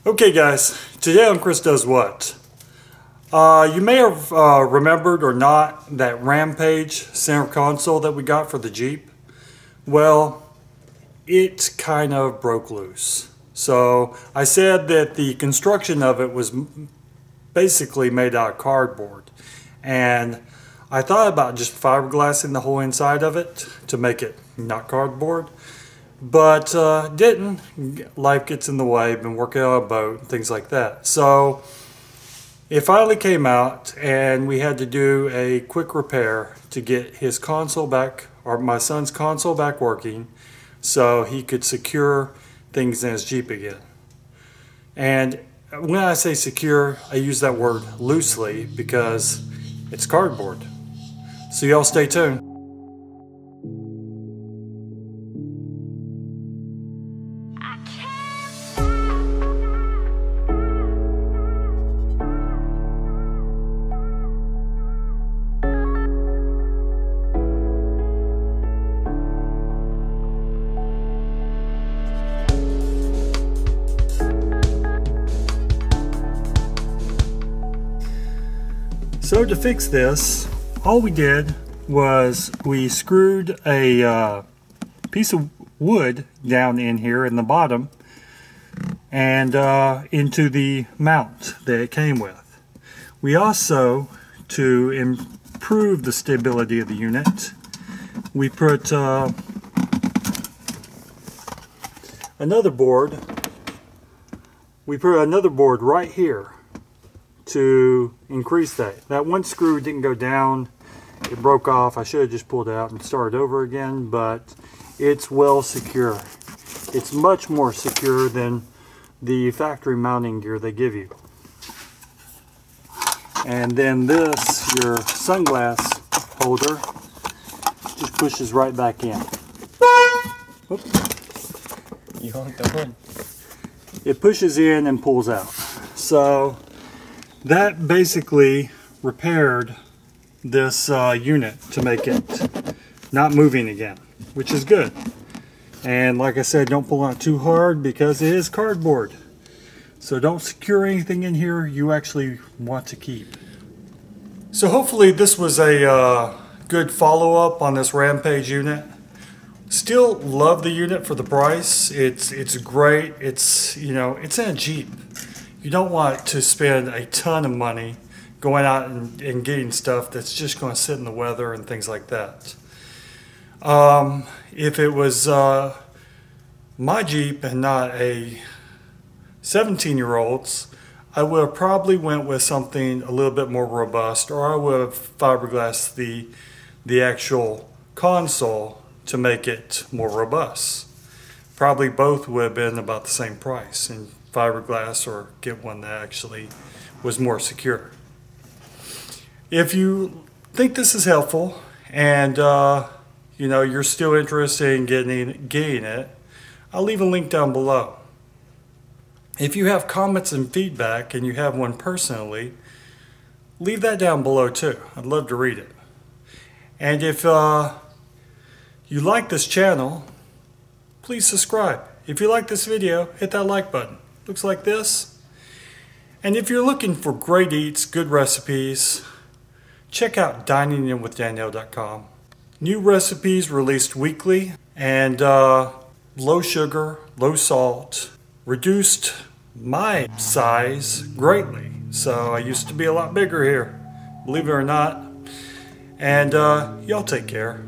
Okay guys, today on Chris Does What? You may have remembered or not that Rampage center console that we got for the Jeep. Well, it kind of broke loose. So I said that the construction of it was basically made out of cardboard. And I thought about just fiberglassing the whole inside of it to make it not cardboard. But didn't. Life gets in the way, been working on a boat, things like that. So it finally came out and we had to do a quick repair to get his console back, or my son's console back working, so he could secure things in his Jeep again. And when I say secure, I use that word loosely because it's cardboard. So y'all stay tuned. So to fix this, all we did was we screwed a piece of wood down in here in the bottom and into the mount that it came with. We also, to improve the stability of the unit, we put another board. We put another board right here to increase that. That one screw didn't go down, it broke off. I should have just pulled it out and started over again, but it's well secure. It's much more secure than the factory mounting gear they give you. And then this, your sunglass holder, just pushes right back in. Oops. You honked the hood. It pushes in and pulls out. So that basically repaired this unit to make it not moving again, which is good. And like I said, don't pull on it too hard because it is cardboard. So don't secure anything in here you actually want to keep. So hopefully this was a good follow-up on this Rampage unit. Still love the unit for the price. It's great. It's, you know, it's in a Jeep. You don't want to spend a ton of money going out and getting stuff that's just going to sit in the weather and things like that. If it was my Jeep and not a 17-year-old's, I would have probably went with something a little bit more robust, or I would have fiberglassed the actual console to make it more robust. Probably both would have been about the same price, and fiberglass or get one that actually was more secure. If you think this is helpful and you know, you're still interested in getting it, I'll leave a link down below. If you have comments and feedback and you have one personally, leave that down below too. I'd love to read it. And if you like this channel, please subscribe. If you like this video, hit that like button. Looks like this. And if you're looking for great eats, good recipes, check out dininginwithdanielle.com. New recipes released weekly, and low sugar, low salt, reduced my size greatly. So I used to be a lot bigger here, believe it or not. And y'all take care.